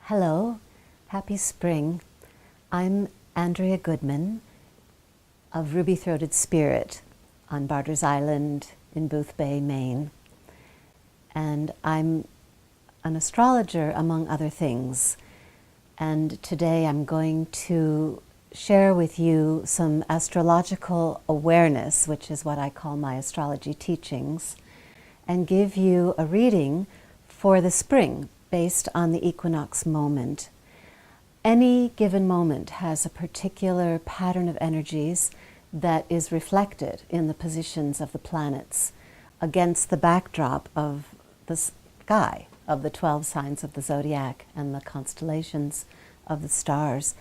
Hello, happy spring. I'm Andrea Goodman of Ruby-Throated Spirit on Barters Island in Booth Bay, Maine. And I'm an astrologer, among other things. And today I'm going to share with you some astrological awareness, which is what I call my astrology teachings, and give you a reading for the spring based on the equinox moment. Any given moment has a particular pattern of energies that is reflected in the positions of the planets against the backdrop of the sky, of the 12 signs of the zodiac and the constellations of the stars.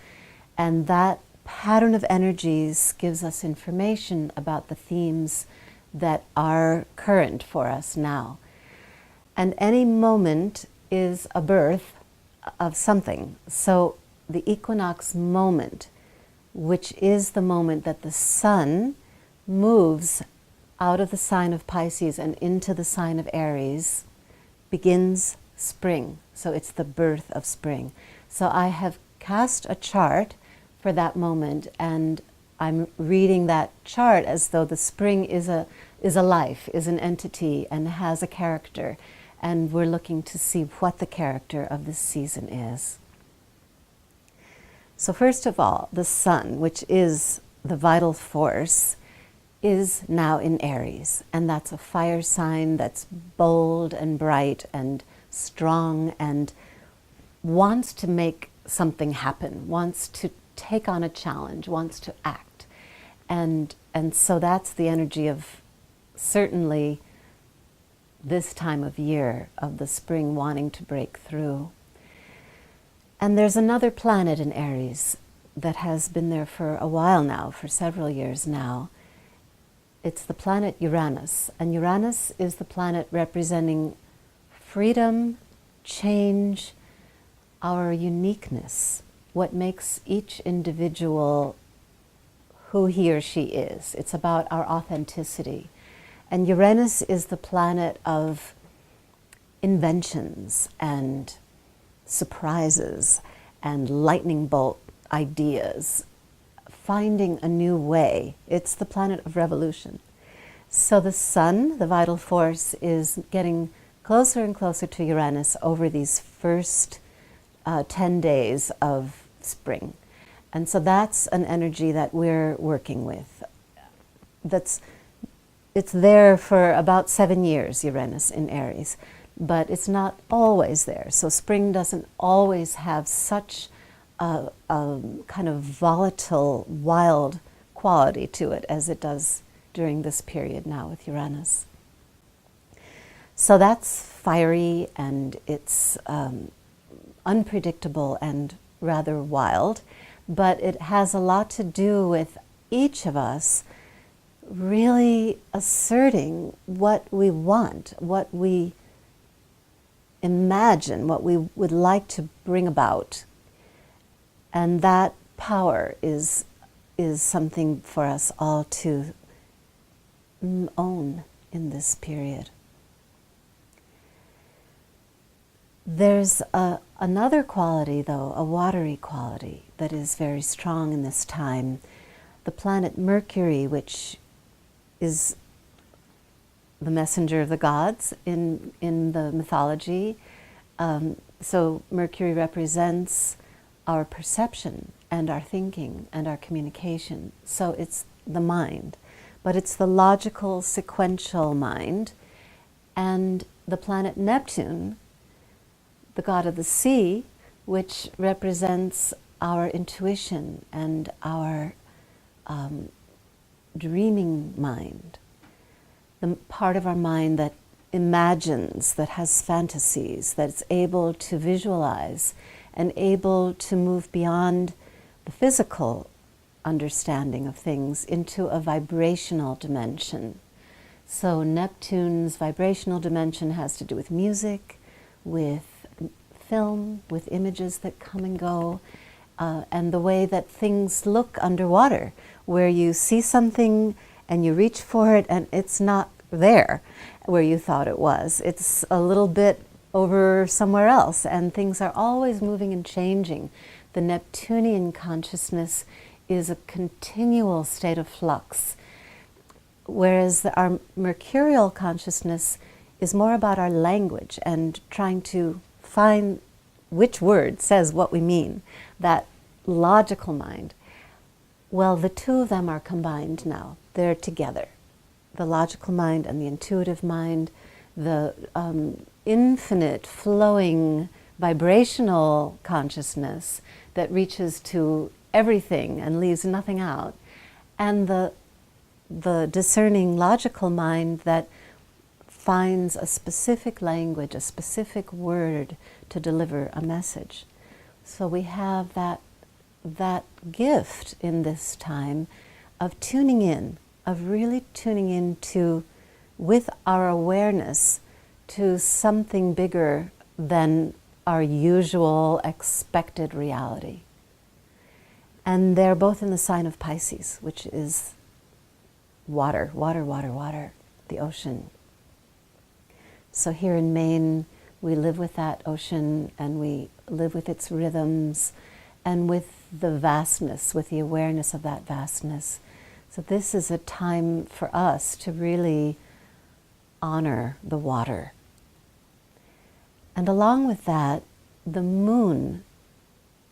And that pattern of energies gives us information about the themes that are current for us now. And any moment is a birth of something. So the equinox moment, which is the moment that the sun moves out of the sign of Pisces and into the sign of Aries, begins spring. So it's the birth of spring. So I have cast a chart for that moment, and I'm reading that chart as though the spring is a life, is an entity, and has a character. And we're looking to see what the character of this season is. So first of all, the sun, which is the vital force, is now in Aries. And that's a fire sign that's bold and bright and strong and wants to make something happen, wants to take on a challenge, wants to act. And so that's the energy of certainly this time of year, of the spring wanting to break through. And there's another planet in Aries that has been there for a while now, for several years now. It's the planet Uranus. And Uranus is the planet representing freedom, change, our uniqueness, what makes each individual who he or she is. It's about our authenticity. And Uranus is the planet of inventions and surprises and lightning bolt ideas, finding a new way. It's the planet of revolution. So the sun, the vital force, is getting closer and closer to Uranus over these first 10 days of spring. And so that's an energy that we're working with. It's there for about 7 years, Uranus in Aries, but it's not always there. So spring doesn't always have such a kind of volatile, wild quality to it as it does during this period now with Uranus. So that's fiery, and it's unpredictable and rather wild, but it has a lot to do with each of us really asserting what we want, what we imagine, what we would like to bring about. And that power is something for us all to own in this period. There's another quality, though, a watery quality, that is very strong in this time. The planet Mercury, which is the messenger of the gods in the mythology. So Mercury represents our perception and our thinking and our communication. So it's the mind, but it's the logical, sequential mind. And the planet Neptune, the god of the sea, which represents our intuition and our dreaming mind, the part of our mind that imagines, that has fantasies, that's able to visualize and able to move beyond the physical understanding of things into a vibrational dimension. So Neptune's vibrational dimension has to do with music, with film, with images that come and go, and the way that things look underwater, where you see something and you reach for it and it's not there where you thought it was. It's a little bit over somewhere else, and things are always moving and changing. The Neptunian consciousness is a continual state of flux, whereas our mercurial consciousness is more about our language and trying to find which word says what we mean, that logical mind. Well, the two of them are combined now. They're together. The logical mind and the intuitive mind, the infinite flowing vibrational consciousness that reaches to everything and leaves nothing out, and the discerning logical mind that finds a specific language, a specific word to deliver a message. So we have that gift in this time of tuning in, of really tuning into, with our awareness, to something bigger than our usual expected reality. And they're both in the sign of Pisces, which is water, water, water, water, the ocean. So here in Maine, we live with that ocean, and we live with its rhythms and with the vastness, with the awareness of that vastness. So this is a time for us to really honor the water. And along with that, the moon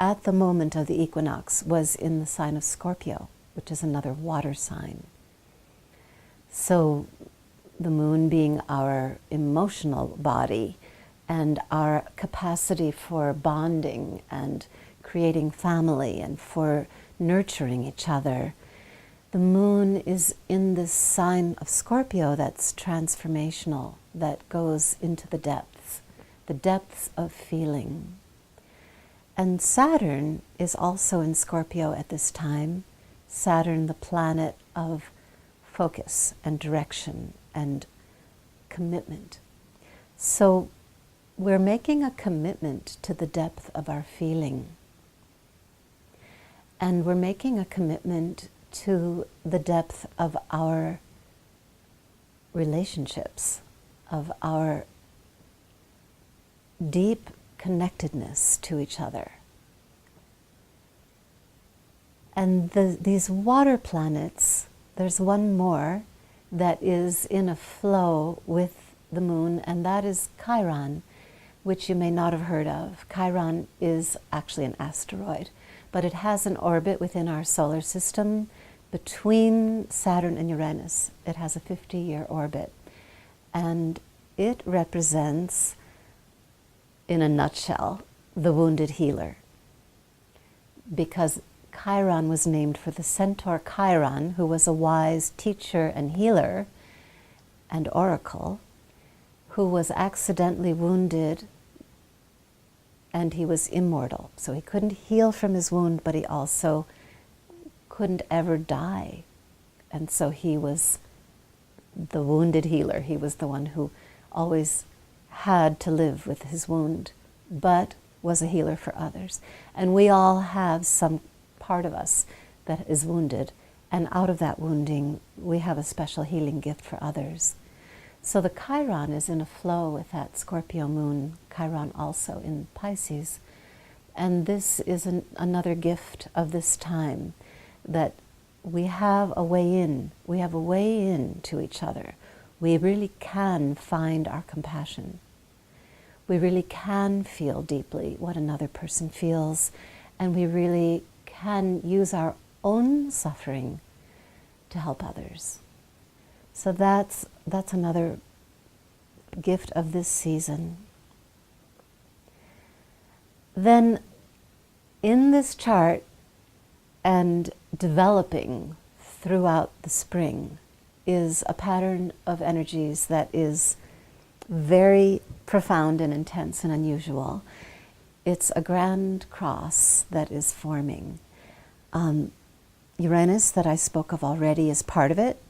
at the moment of the equinox was in the sign of Scorpio, which is another water sign. So the moon being our emotional body and our capacity for bonding and creating family and for nurturing each other. The moon is in this sign of Scorpio that's transformational, that goes into the depths of feeling. And Saturn is also in Scorpio at this time. Saturn, the planet of focus and direction and commitment. So we're making a commitment to the depth of our feeling. And we're making a commitment to the depth of our relationships, of our deep connectedness to each other. And these water planets, there's one more that is in a flow with the moon, and that is Chiron, which you may not have heard of. Chiron is actually an asteroid, but it has an orbit within our solar system between Saturn and Uranus. It has a 50-year orbit, and it represents, in a nutshell, the wounded healer. Because Chiron was named for the centaur Chiron, who was a wise teacher and healer and oracle, who was accidentally wounded, and he was immortal. So he couldn't heal from his wound, but he also couldn't ever die. And so he was the wounded healer. He was the one who always had to live with his wound, but was a healer for others. And we all have some part of us that is wounded, and out of that wounding, we have a special healing gift for others. So the Chiron is in a flow with that Scorpio moon, Chiron also in Pisces. And this is another gift of this time, that we have a way in. We have a way in to each other. We really can find our compassion. We really can feel deeply what another person feels, and we really can use our own suffering to help others. So that's another gift of this season. Then in this chart, and developing throughout the spring, is a pattern of energies that is very profound and intense and unusual. It's a grand cross that is forming. Uranus, that I spoke of already, is part of it.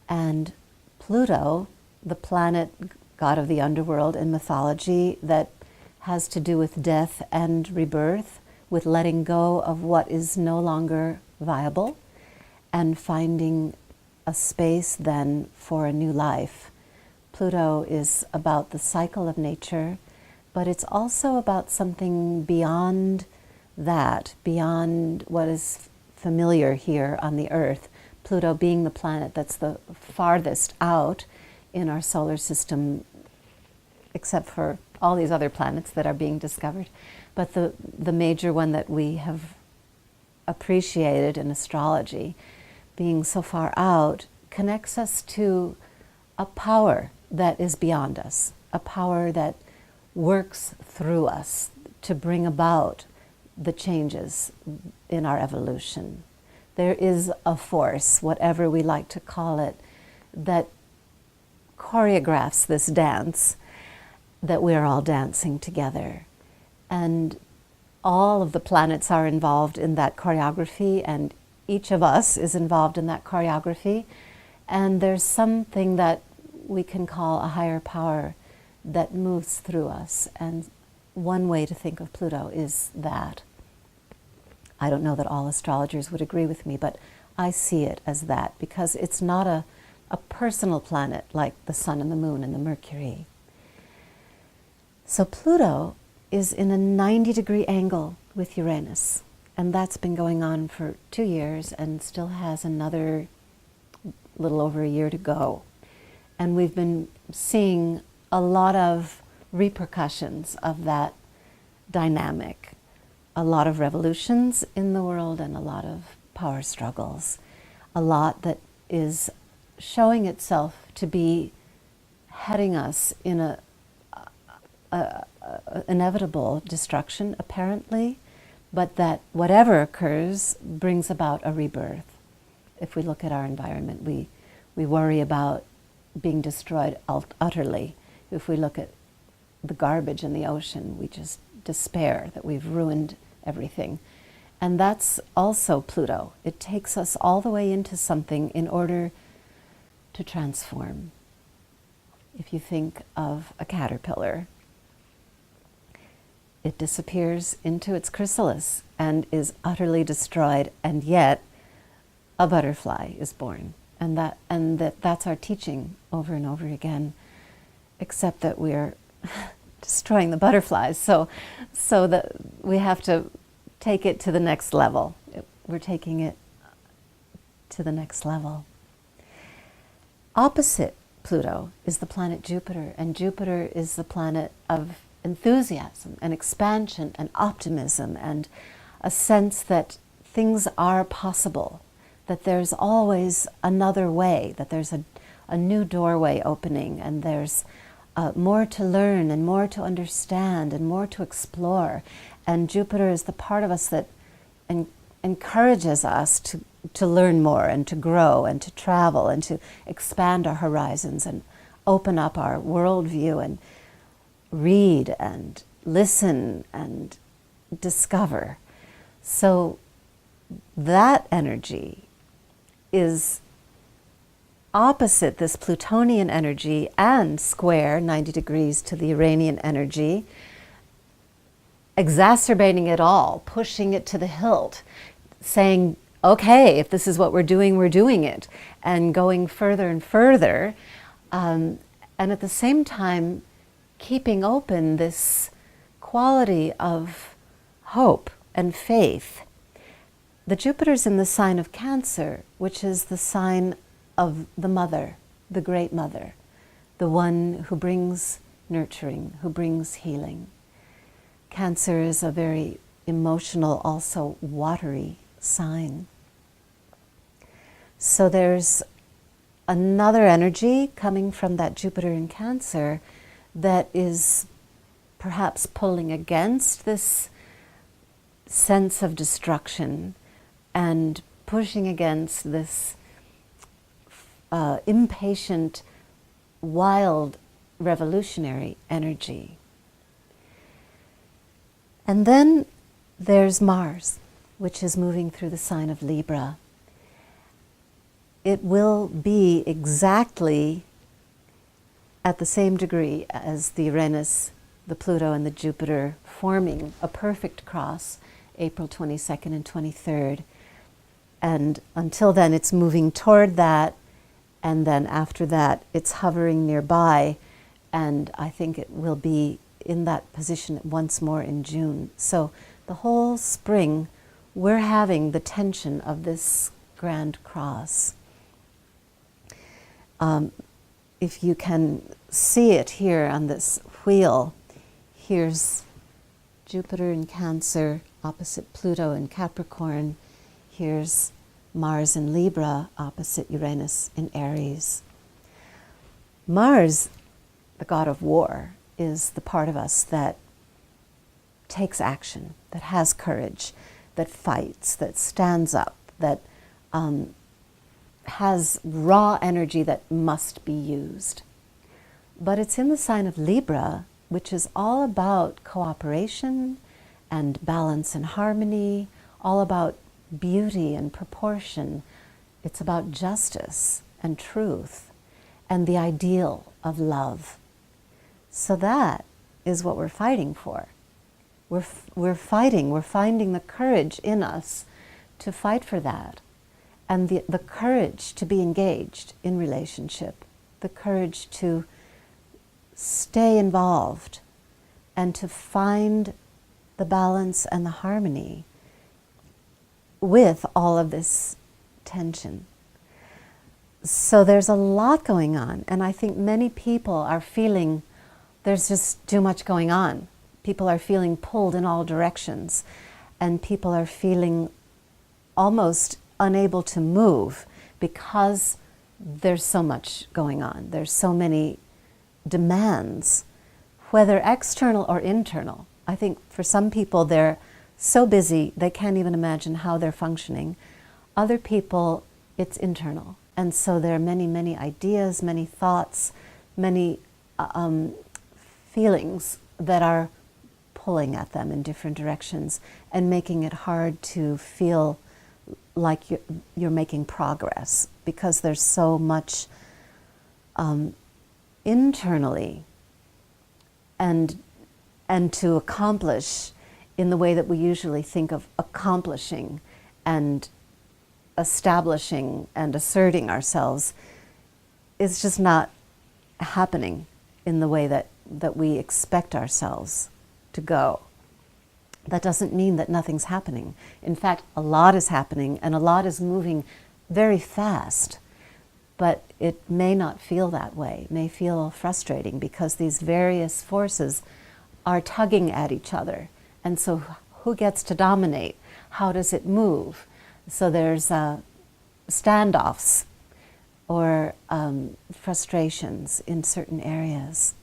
And Pluto, the planet god of the underworld in mythology, that has to do with death and rebirth, with letting go of what is no longer viable and finding a space then for a new life. Pluto is about the cycle of nature, but it's also about something beyond that, beyond what is familiar here on the Earth. Pluto being the planet that's the farthest out in our solar system, except for all these other planets that are being discovered. But the major one that we have appreciated in astrology, being so far out, connects us to a power that is beyond us, a power that works through us to bring about the changes in our evolution. There is a force, whatever we like to call it, that choreographs this dance that we're all dancing together. And all of the planets are involved in that choreography, and each of us is involved in that choreography. And there's something that we can call a higher power that moves through us. And one way to think of Pluto is that. I don't know that all astrologers would agree with me, but I see it as that, because it's not a personal planet like the Sun and the Moon and the Mercury. So Pluto is in a 90-degree angle with Uranus, and that's been going on for 2 years and still has another little over a year to go. And we've been seeing a lot of repercussions of that dynamic, a lot of revolutions in the world and a lot of power struggles, a lot that is showing itself to be heading us in a inevitable destruction, apparently, but that whatever occurs brings about a rebirth. If we look at our environment, we worry about being destroyed utterly. If we look at the garbage in the ocean, we just despair that we've ruined everything. And that's also Pluto. It takes us all the way into something in order to transform. If you think of a caterpillar, it disappears into its chrysalis and is utterly destroyed, and yet a butterfly is born. And that's our teaching over and over again, except that we're destroying the butterflies. So that we have to take it to the next level. We're taking it to the next level. Opposite Pluto is the planet Jupiter, and Jupiter is the planet of enthusiasm and expansion and optimism and a sense that things are possible, that there's always another way, that there's a new doorway opening, and there's more to learn and more to understand and more to explore. And Jupiter is the part of us that encourages us to learn more and to grow and to travel and to expand our horizons and open up our worldview and read and listen and discover. So that energy is opposite this Plutonian energy and square 90 degrees to the Uranian energy, exacerbating it all, pushing it to the hilt, saying, okay, if this is what we're doing it, and going further and further, and at the same time keeping open this quality of hope and faith. The Jupiter's in the sign of Cancer, which is the sign of the mother, the great mother, the one who brings nurturing, who brings healing. Cancer is a very emotional, also watery sign. So there's another energy coming from that Jupiter in Cancer that is perhaps pulling against this sense of destruction and pushing against this impatient, wild, revolutionary energy. And then there's Mars, which is moving through the sign of Libra. It will be exactly at the same degree as the Uranus, the Pluto, and the Jupiter, forming a perfect cross, April 22nd and 23rd. And until then, it's moving toward that And then after that, it's hovering nearby, and I think it will be in that position once more in June. So the whole spring, we're having the tension of this grand cross. If you can see it here on this wheel, here's Jupiter in Cancer opposite Pluto in Capricorn. Here's Mars in Libra opposite Uranus in Aries. Mars, the god of war, is the part of us that takes action, that has courage, that fights, that stands up, that has raw energy that must be used. But it's in the sign of Libra, which is all about cooperation and balance and harmony, all about beauty and proportion. It's about justice and truth and the ideal of love. So that is what we're fighting for. We're finding the courage in us to fight for that, and the courage to be engaged in relationship, the courage to stay involved and to find the balance and the harmony with all of this tension. So there's a lot going on, and I think many people are feeling there's just too much going on. People are feeling pulled in all directions, and people are feeling almost unable to move because there's so much going on. There's so many demands, whether external or internal. I think for some people they're so busy they can't even imagine how they're functioning. Other people, it's internal. And so there are many, many ideas, many thoughts, many feelings that are pulling at them in different directions and making it hard to feel like you're making progress, because there's so much internally and to accomplish in the way that we usually think of accomplishing and establishing and asserting ourselves is just not happening in the way that we expect ourselves to go. That doesn't mean that nothing's happening. In fact, a lot is happening and a lot is moving very fast, but it may not feel that way. It may feel frustrating because these various forces are tugging at each other. And so who gets to dominate? How does it move? So there's standoffs or frustrations in certain areas.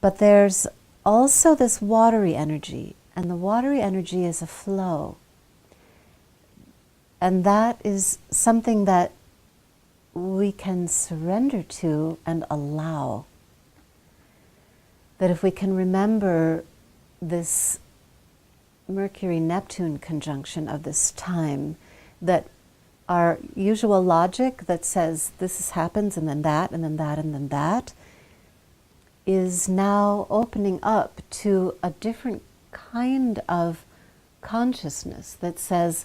But there's also this watery energy, and the watery energy is a flow. And that is something that we can surrender to and allow. That if we can remember this Mercury-Neptune conjunction of this time, that our usual logic that says this happens and then that and then that and then that is now opening up to a different kind of consciousness that says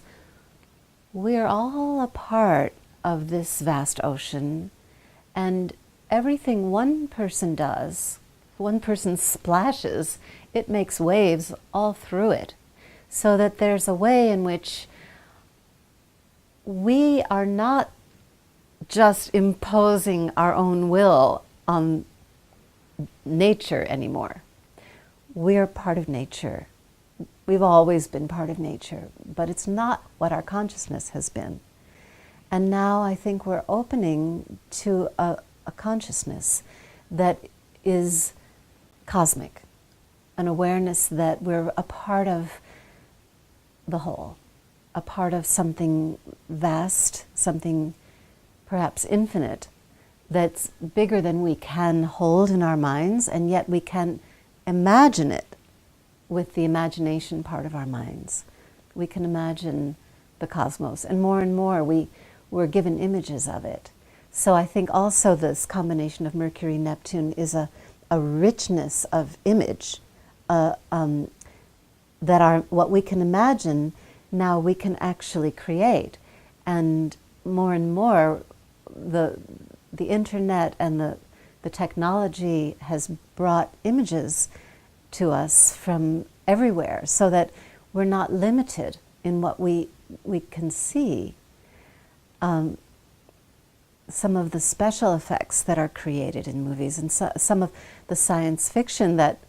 we're all a part of this vast ocean, and everything one person does, one person splashes, it makes waves all through it. So that there's a way in which we are not just imposing our own will on nature anymore. We're part of nature. We've always been part of nature, but it's not what our consciousness has been. And now I think we're opening to a consciousness that is cosmic, an awareness that we're a part of the whole, a part of something vast, something perhaps infinite, that's bigger than we can hold in our minds, and yet we can imagine it with the imagination part of our minds. We can imagine the cosmos, and more we're given images of it. So I think also this combination of Mercury and Neptune is a richness of image that are what we can imagine now we can actually create. And more and more, the internet and the technology has brought images to us from everywhere, so that we're not limited in what we can see. Some of the special effects that are created in movies, and some of the science fiction that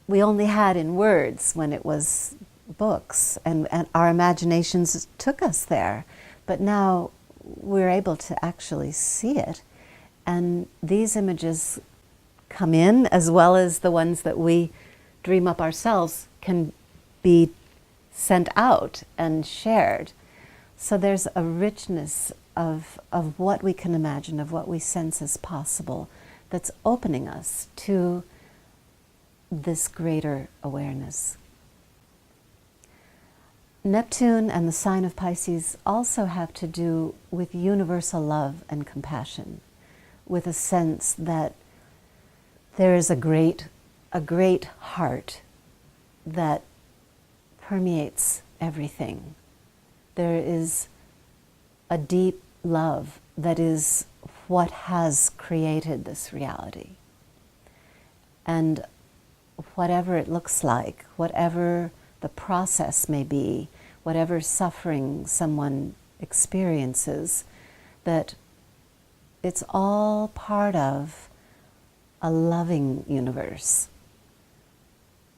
we only had in words when it was books, and our imaginations took us there. But now we're able to actually see it, and these images come in, as well as the ones that we dream up ourselves can be sent out and shared. So there's a richness of what we can imagine, of what we sense as possible, that's opening us to this greater awareness. Neptune and the sign of Pisces also have to do with universal love and compassion, with a sense that there is a great heart that permeates everything. There is a deep love that is what has created this reality. And whatever it looks like, whatever the process may be, whatever suffering someone experiences, that it's all part of a loving universe.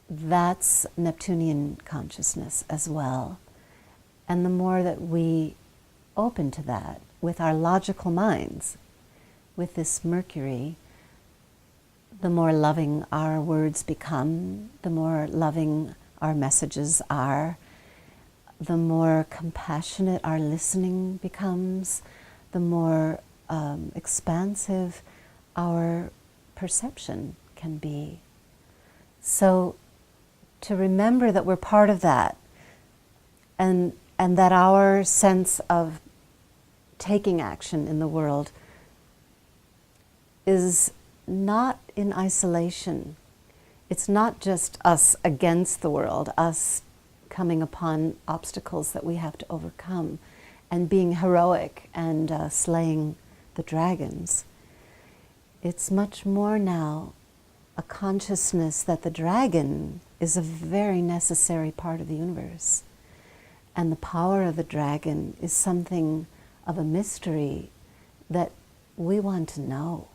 That's Neptunian consciousness as well. And the more that we open to that with our logical minds, with this Mercury, the more loving our words become, the more loving our messages are, the more compassionate our listening becomes, the more expansive our perception can be. So to remember that we're part of that, and that our sense of taking action in the world is not in isolation. It's not just us against the world, us coming upon obstacles that we have to overcome and being heroic and slaying the dragons. It's much more now a consciousness that the dragon is a very necessary part of the universe. And the power of the dragon is something of a mystery that we want to know.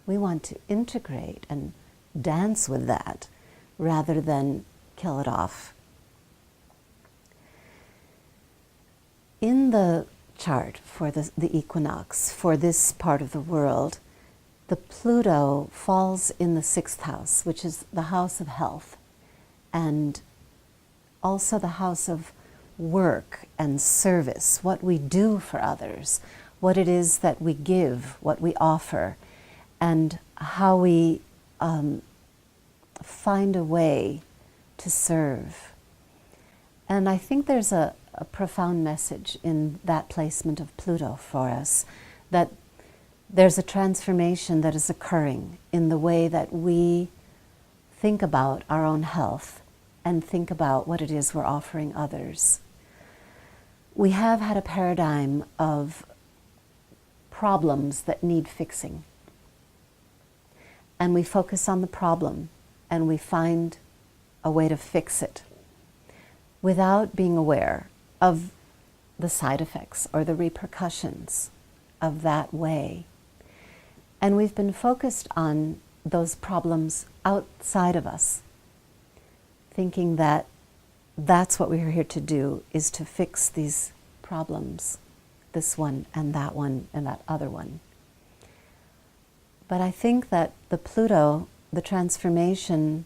We want to integrate and dance with that rather than kill it off. In the chart for the equinox, for this part of the world, the Pluto falls in the 6th house, which is the house of health, and also the house of work and service, what we do for others, what it is that we give, what we offer, and how we find a way to serve. And I think there's a profound message in that placement of Pluto for us, that there's a transformation that is occurring in the way that we think about our own health and think about what it is we're offering others. We have had a paradigm of problems that need fixing. And we focus on the problem and we find a way to fix it without being aware of the side effects or the repercussions of that way. And we've been focused on those problems outside of us, thinking that that's what we're here to do, is to fix these problems, this one and that other one. But I think that the Pluto, the transformation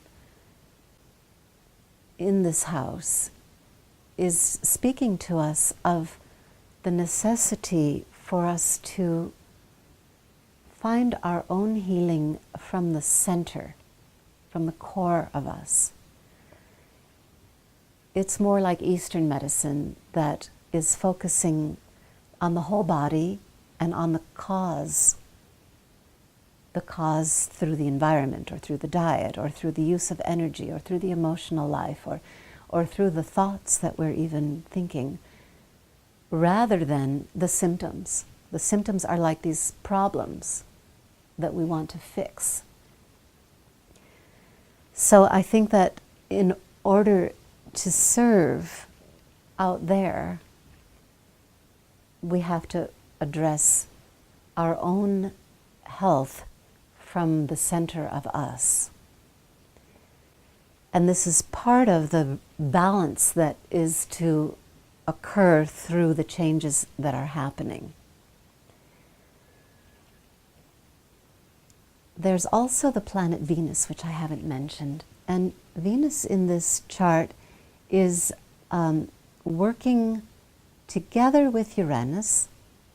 in this house, is speaking to us of the necessity for us to find our own healing from the center, from the core of us. It's more like Eastern medicine that is focusing on the whole body and on the cause through the environment or through the diet or through the use of energy or through the emotional life or through the thoughts that we're even thinking. rather than the symptoms. The symptoms are like these problems that we want to fix. So I think that in order to serve out there, we have to address our own health from the center of us. And this is part of the balance that is to occur through the changes that are happening. There's also the planet Venus, which I haven't mentioned. And Venus in this chart is working together with Uranus,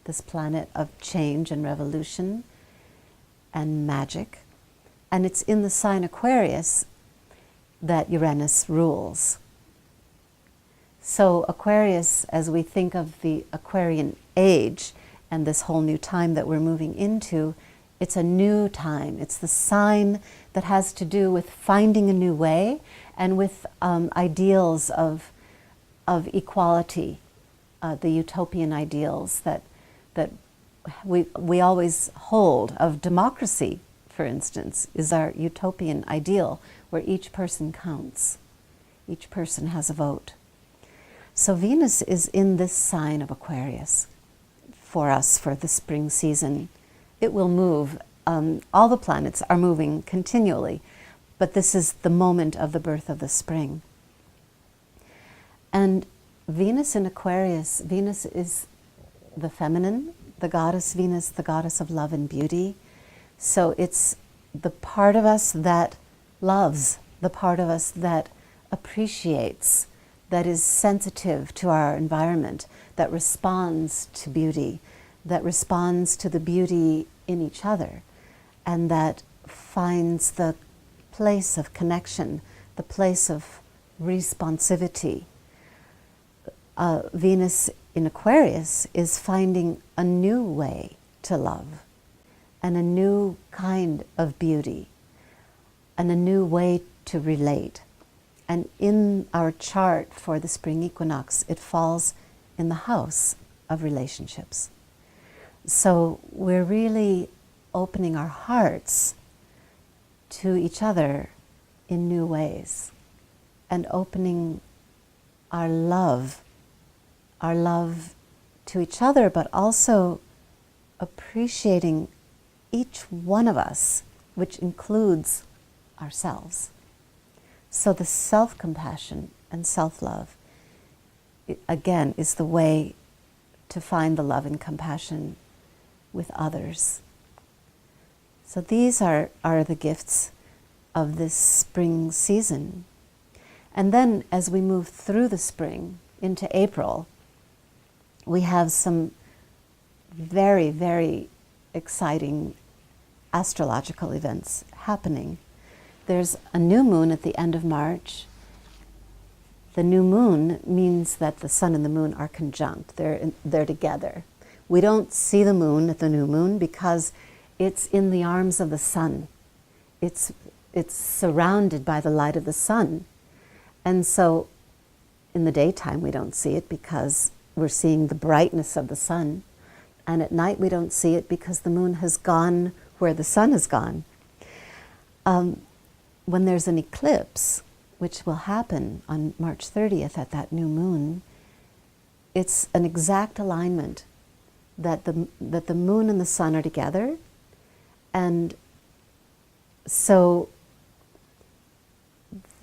this planet of change and revolution and magic. And it's in the sign Aquarius that Uranus rules. So Aquarius, as we think of the Aquarian age and this whole new time that we're moving into, it's a new time. It's the sign that has to do with finding a new way and with ideals of equality, the utopian ideals that we always hold of democracy, for instance, is our utopian ideal where each person counts. Each person has a vote. So Venus is in this sign of Aquarius for us for the spring season. It will move. All the planets are moving continually, but this is the moment of the birth of the spring. And Venus in Aquarius, Venus is the feminine, the goddess Venus, the goddess of love and beauty. So it's the part of us that loves, the part of us that appreciates, that is sensitive to our environment, that responds to beauty, that responds to the beauty in each other, and that finds the place of connection, the place of responsivity. Venus in Aquarius is finding a new way to love and a new kind of beauty and a new way to relate. And in our chart for the spring equinox, it falls in the house of relationships. So we're really opening our hearts to each other in new ways and opening our love to each other, but also appreciating each one of us, which includes ourselves. So the self-compassion and self-love, again, is the way to find the love and compassion with others. So these are the gifts of this spring season. And then as we move through the spring into April, we have some very, very exciting astrological events happening. There's a new moon at the end of March. The new moon means that the sun and the moon are conjunct. They're together. We don't see the moon at the new moon because it's in the arms of the sun. It's surrounded by the light of the sun. And so in the daytime we don't see it because we're seeing the brightness of the sun. And at night we don't see it because the moon has gone where the sun has gone. When there's an eclipse, which will happen on March 30th at that new moon, it's an exact alignment that the moon and the sun are together. And so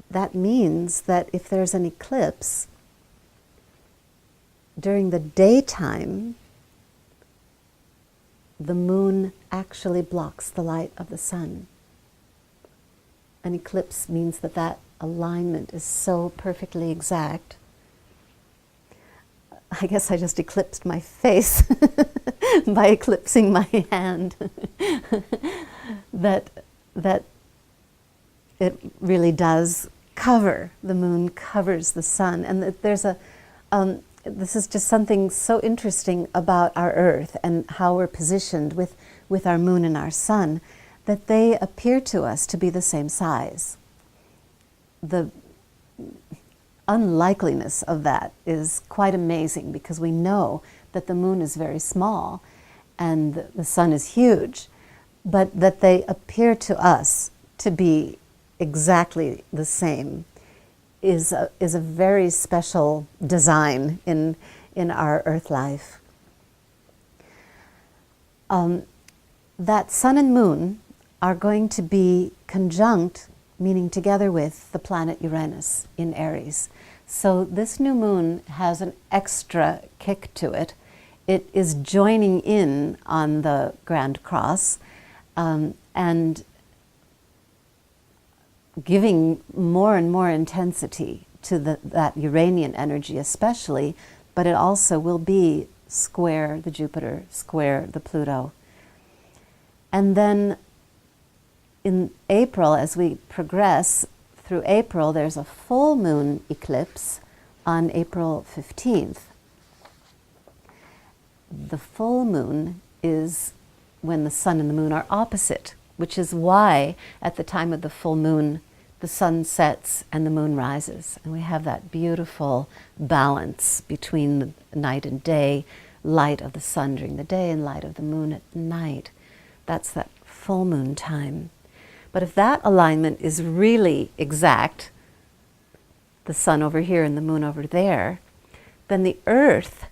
that means that if there's an eclipse during the daytime, the moon actually blocks the light of the sun. An eclipse means that that alignment is so perfectly exact. I guess I just eclipsed my face by eclipsing my hand. that it really does cover, the moon covers the sun. And that there's this is just something so interesting about our Earth and how we're positioned with our moon and our sun, that they appear to us to be the same size. unlikeliness of that is quite amazing, because we know that the moon is very small and the sun is huge, but that they appear to us to be exactly the same is a very special design in our earth life. That sun and moon are going to be conjunct, meaning together with the planet Uranus in Aries. So this new moon has an extra kick to it. It is joining in on the Grand Cross and giving more and more intensity to that Uranian energy especially, but it also will be square the Jupiter, square the Pluto. And then in April, as we progress through April, there's a full moon eclipse on April 15th. The full moon is when the sun and the moon are opposite, which is why at the time of the full moon, the sun sets and the moon rises. And we have that beautiful balance between the night and day, light of the sun during the day and light of the moon at night. That's that full moon time. But if that alignment is really exact, the sun over here and the moon over there, then the earth,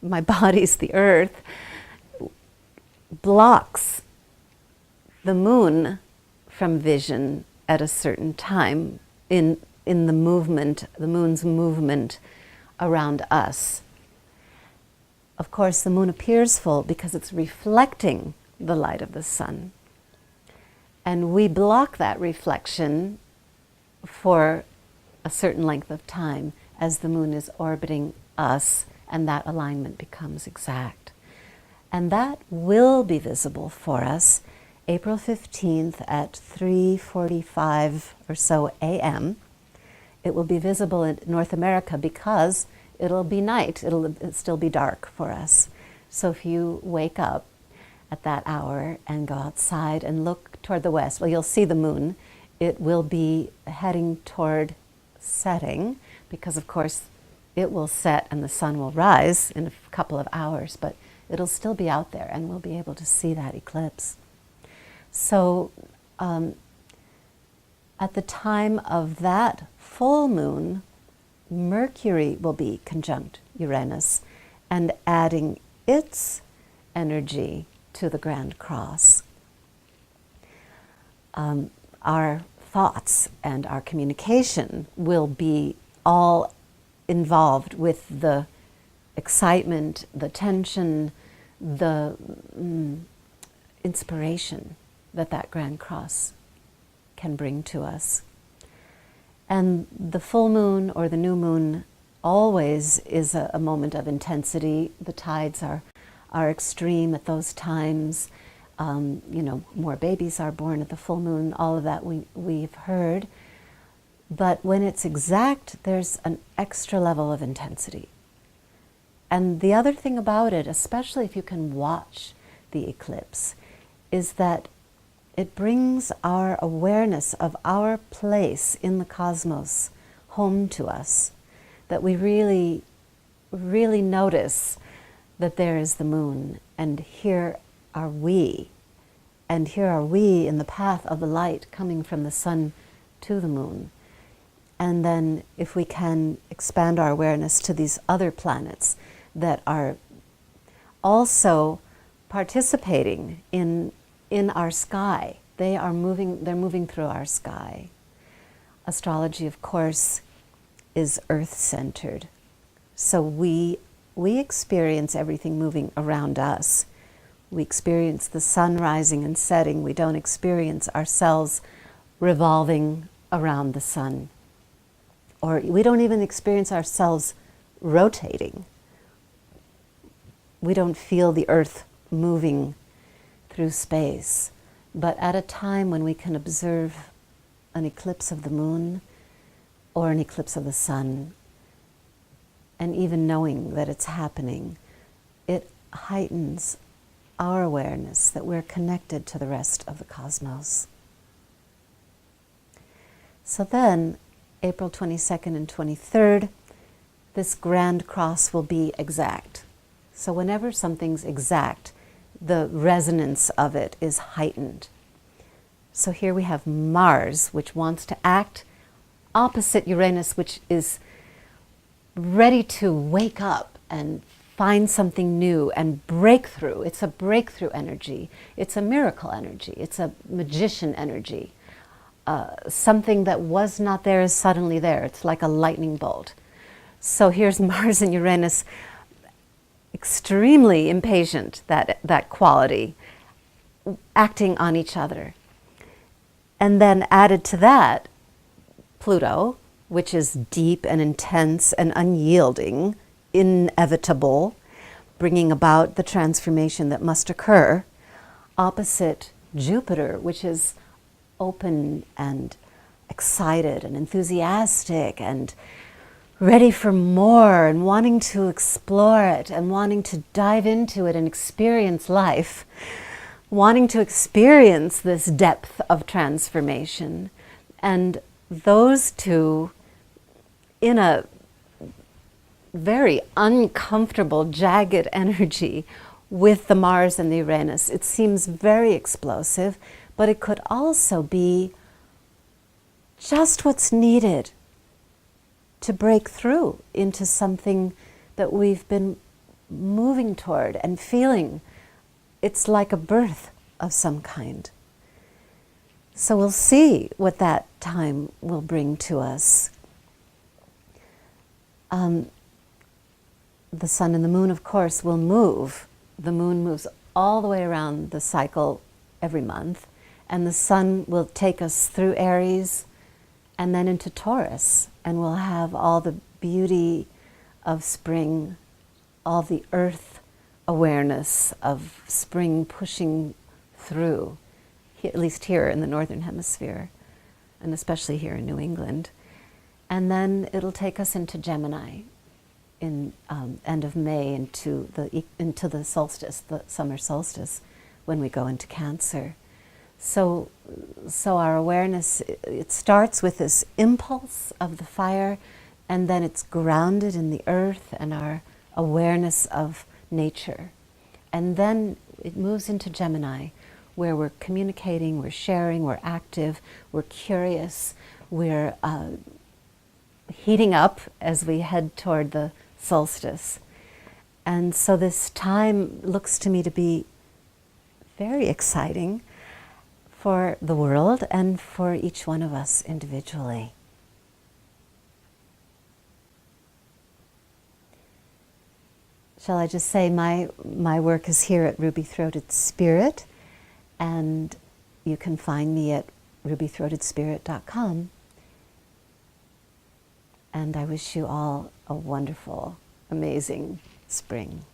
my body's the earth, blocks the moon from vision at a certain time in the movement, the moon's movement around us. Of course, the moon appears full because it's reflecting the light of the sun. And we block that reflection for a certain length of time as the moon is orbiting us, and that alignment becomes exact. And that will be visible for us April 15th at 3:45 or so a.m. It will be visible in North America because it'll be night. It'll still be dark for us. So if you wake up at that hour and go outside and look toward the west, well, you'll see the moon. It will be heading toward setting because, of course, it will set and the sun will rise in a couple of hours, but it'll still be out there and we'll be able to see that eclipse. So at the time of that full moon, Mercury will be conjunct Uranus and adding its energy to the Grand Cross. Our thoughts and our communication will be all involved with the excitement, the tension, the inspiration that Grand Cross can bring to us. And the full moon or the new moon always is a moment of intensity. The tides are extreme at those times. More babies are born at the full moon, all of that we've heard. But when it's exact, there's an extra level of intensity. And the other thing about it, especially if you can watch the eclipse, is that it brings our awareness of our place in the cosmos home to us, that we really, really notice that there is the moon, and here are we. And here are we in the path of the light coming from the sun to the moon. And then if we can expand our awareness to these other planets that are also participating in our sky. They're moving through our sky. Astrology, of course, is earth-centered. So we experience everything moving around us. We experience the sun rising and setting. We don't experience ourselves revolving around the sun. Or we don't even experience ourselves rotating. We don't feel the earth moving through space. But at a time when we can observe an eclipse of the moon or an eclipse of the sun, and even knowing that it's happening, it heightens our awareness that we're connected to the rest of the cosmos. So then, April 22nd and 23rd, this grand cross will be exact. So whenever something's exact, the resonance of it is heightened. So here we have Mars, which wants to act, opposite Uranus, which is ready to wake up and find something new and breakthrough. It's a breakthrough energy. It's a miracle energy. It's a magician energy. Something that was not there is suddenly there. It's like a lightning bolt. So here's Mars and Uranus, extremely impatient, that quality, acting on each other. And then added to that, Pluto, which is deep and intense and unyielding, inevitable, bringing about the transformation that must occur, opposite Jupiter, which is open and excited and enthusiastic and ready for more and wanting to explore it and wanting to dive into it and experience life, wanting to experience this depth of transformation. And those two, in a very uncomfortable, jagged energy with the Mars and the Uranus, it seems very explosive, but it could also be just what's needed to break through into something that we've been moving toward and feeling. It's like a birth of some kind. So we'll see what that time will bring to us. The sun and the moon, of course, will move. The moon moves all the way around the cycle every month, and the sun will take us through Aries and then into Taurus, and we'll have all the beauty of spring, all the earth awareness of spring pushing through, at least here in the Northern Hemisphere, and especially here in New England. And then it'll take us into Gemini in end of May into the solstice, the summer solstice, when we go into Cancer. So our awareness, it starts with this impulse of the fire, and then it's grounded in the earth and our awareness of nature. And then it moves into Gemini, where we're communicating, we're sharing, we're active, we're curious, we're heating up as we head toward the solstice. And so this time looks to me to be very exciting for the world and for each one of us individually. Shall I just say my work is here at Ruby Throated Spirit, and you can find me at rubythroatedspirit.com. And I wish you all a wonderful, amazing spring.